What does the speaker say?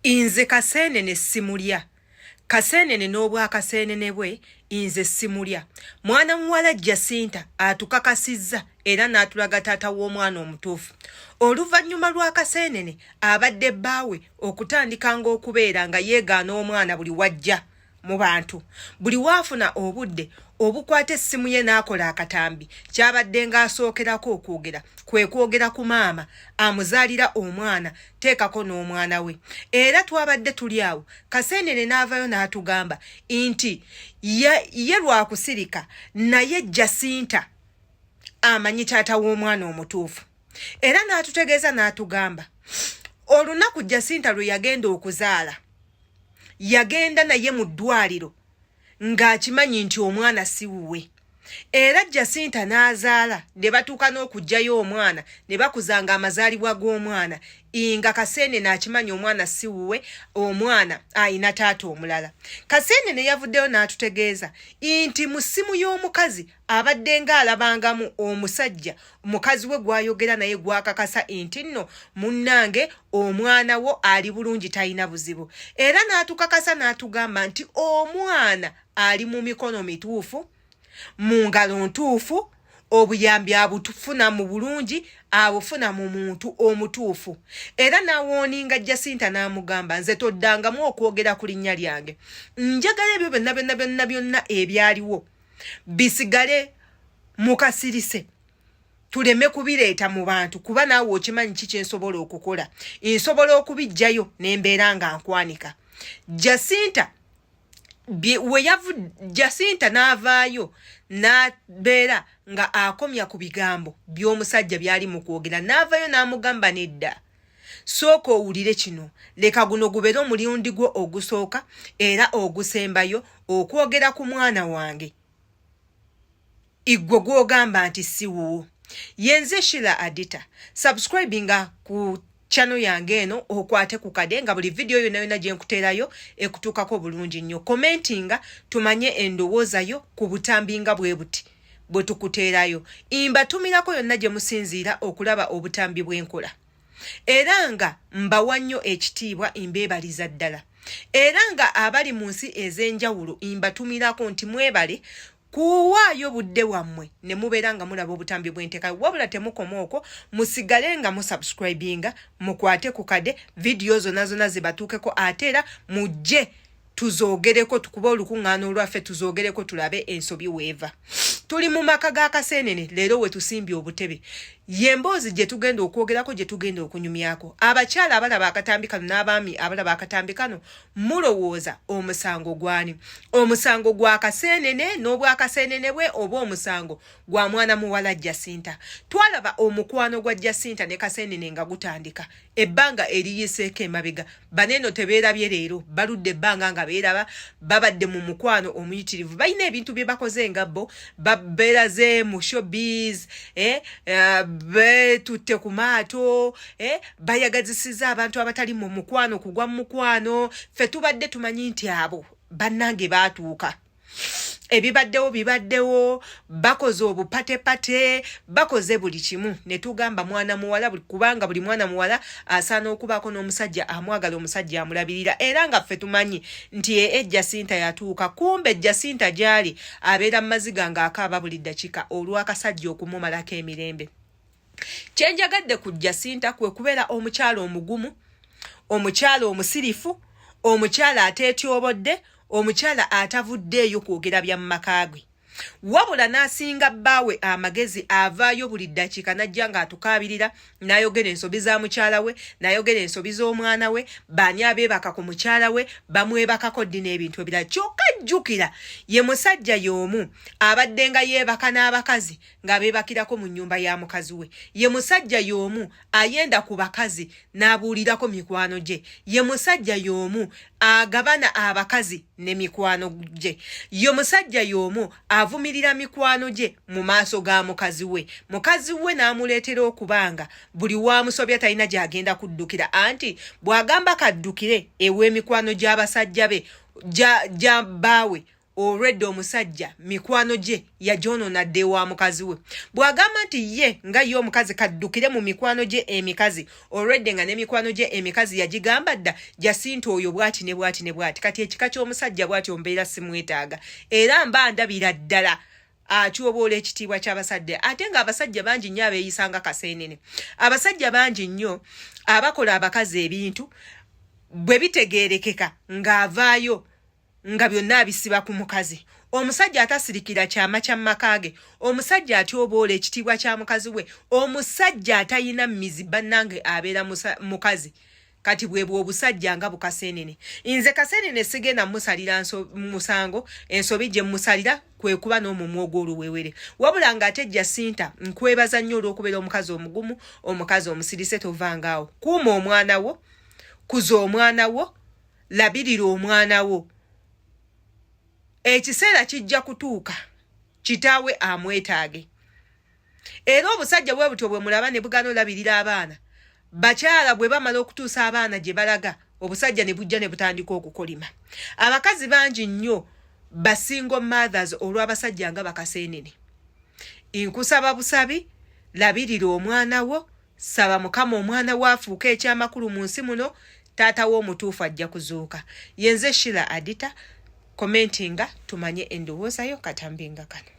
Inze Kaseenene simulya. Kaseenene n'obwa Kaseenene bwe inze simulya. Mwana muwala Jacinta atukakasizza era n'atulaga taata w'omwana omutuufu. Oluvannyuma lwa Kaseenene abadde bbaawe okutandikanga okubeera nga yeegaana omwana buli wajja mu bantu. Buli waafuna obudde obukwata essimu ye n'akola akatambi kyabadde ng'asookerako okwogera kwe kwogera ku maama amuzaalira omwana teekako n'omwana we. Era twabadde tuli awo Kaseenene n'avayo n'atugamba nti ye lwakusirika naye Jacinta amanyi taata w'omwana omutuufu. Era n'atutegeeza n'atugamba olunaku Jacinta lwe yagenda okuzaala yagenda naye mu ddwaliro ng'akimanyi nti omwana si wuwe. Era Jacinta n'azaala ne batuuka n'okugjayo omwana ne bakuzanga amazaalibwa g'omwana nga Kaseenene akimanyi omwana si wuwe, omwana ayina taata omulala. Kaseenene yavuddeyo n'atutegeeza nti mu ssimu y'omukazi abadde ng'alabangamu omusajja mukazi we gwayogera naye gwakakasa nti nno munnange omwana wo ali bulungi talina buzibu. Era n'atukakasa n'atugamba nti omwana ali mu mikono mituufu, mu ngalo ntuufu, obuyambi abufuna mu bulungi abufuna mu muntu omutuufu. Era n'awooninga Jacinta n'amugamba nze toddangamu okwogera ku linnya lyange. Njagala ebyo byonna ebyaliwo bisigale mu kasirise tuleme kubireeta mu bantu kuba naawe okimanyi kiki nsobola okukola. Nsobola okubiggyayo n'embeera nga nkwanika. Jacinta n'avaayo n'abeera nga akomya ku bigambo by'omusajja byali mu kwogera. N'avaayo n'amugamba nedda, sooka owulire kino, leka guno gubeere omulundi gwo ogusooka era ogusembayo okwogera ku mwana wange igwe gw'ogamba nti si wuwo. Yenze Sheila Adita, subscribinga ku channel yange eno okwate ku kade nga buli video yonna gye nkuteerayo ekutuukako bulungi nnyo. Commentinga tumanye endowooza yo ku butambinga bwe buti bwe tukuteerayo. Mbatumirako yonna gye musinziira okulaba obutambi bw'enkola. Era nga mbawa nnyo ekitiibwa mbeebaliza ddala. Era nga abali mu nsi ez'enjawulo mbatumirako nti mwebale kuwaayo budde wammwe ne mubeera nga mulaba obutambi bw'enteeka. Wabula temukoma okwo, musigale nga musubscribinga, mukwate ku kade video zonna zibatuukeko ate era mujje tuzoogereko, tukuba olukuŋŋaana olwaffe tuzoogereko tulabe ensobi weeva. Tuli mu maka ga Kaseenene leero we tusimbye obutebe. Yemboozi gye tugenda okwogerako, gye tugenda okunyumyako. Abakyala abalaba akatambi kano n'abaami abalaba akatambi kano mulowooza omusango gwani? Omusango gwa Kaseenene n'obwa Kaseenene bwe oba omusango gwa mwana muwala Jacinta? Twalaba omukwano gwa Jacinta ne Kaseenene nga gutandika. Ebbanga eriyiseeko emabega. Baneeno tebeerabye leero, baludde ebbanga nga beeraba, babadde mu mukwano omuyitirivu. Balina ebintu bye bakoze nga bo, babeeraze mu showbiz, betutte ku maato, bayagazisiza abantu abatali mu mukwano kugwa mu mukwano. Ffe tubadde tumanyi nti abo bannange baatuuka. Bibaddewo, bakoze obupatepate, bakoze buli kimu. Ne tugamba mwana muwala kubanga buli mwana muwala asaana okubaako n'omusajja amwagala, omusajja amulabirira. Era nga ffe tumanyi nti Jacinta yatuuka. Kumbe Jacinta gyali abeera mu maziga ng'akaaba buli ddakiika olw'akasajja okumumalako emirembe. Kyenjagadde ku Jacinta kwe kubeera omukyala omugumu, omukyala omusirifu, omukyala ateetyobodde, omukyala atavuddeeyo kwogera bya mu maka ge. Wabula n'asinga bbaawe amagezi, avaayo buli ddakiika n'ajja ng'atukaabirira, n'ayogera ensobi za mukyala we, n'ayogera ensobi z'omwana we, baani abeebaka ku mukyala we, bamwebakako ddi n'ebintu ebirala. Kyokka jjukira ye musajja y'omu abadde nga yeebaka n'abakazi ng'abeebakirako mu nnyumba ya mukazi we. Ye musajja y'omu ayenda ku bakazi n'abuulirako mikwano gye. Ye musajja y'omu agabana abakazi ne mikwano gye. Ye musajja y'omu avumirira mikwano gye mu maaso ga mukazi we. Mukazi we n'amuleetera okubanga buli wamusobya talina gy'agenda kuddukira, anti bw'agamba kaddukire ew'emikwano gy'abasajja be gya bbaawe olwedde omusajja mikwano gye yajonoona dde wa mukazi we bw'agamba nti ye nga ye omukazi kaddukire mu mikwano gye emikazi olwedde nga ne mikwano gye emikazi yagigamba dda Jacinta oyo bw'ati ne bw'ati ne bw'ati kati ekika ky'omusajja bw'ati ombeera simwetaaga era mba ndabira ddala atyoboola ekitiibwa ky'abasajja ate ng'abasajja bangi nnyo abeeyisanga kaseenene abasajja bangi nnyo abakola abakazi ebintu bwe bitegeerekeka ng'avaayo nga byonna abisiba ku mukazi omusajja atasirikira kyama kya maka ge omusajja atyoboola ekitiibwa kya mukazi we omusajja atayina mizi bannange abeera mukazi kati bwebwe obusajja nga bukaseenene nze kaseenene sigenda musalira musango ensobi gye musalira kwe kuba n'omumwa ogw'oluwewere wabula nga ate Jacinta nkwebaza nnyo olw'okubeera omukazi omugumu omukazi omusirise tovangaawo kuuma omwana wo kuza omwana wo labirira omwana wo ekiseera kijja kutuuka kitaawe amwetaage era obusajja bwe butyo bwe mulaba ne bugana olabirira abaana bakyala bwe bamala okutuusa abaana gye balaga obusajja ne bujja ne butandika okukolima abakazi bangi nnyo basingle mothers olw'abasajja nga bakaseenene nkusaba busabi labirira omwana wo saba mukama omwana wo afuuka ekyamakulu mu nsi muno taata w'omutuufu ajja kuzuuka yenze Sheila Adita commentinga tumanye endowooza yo katambi nga kano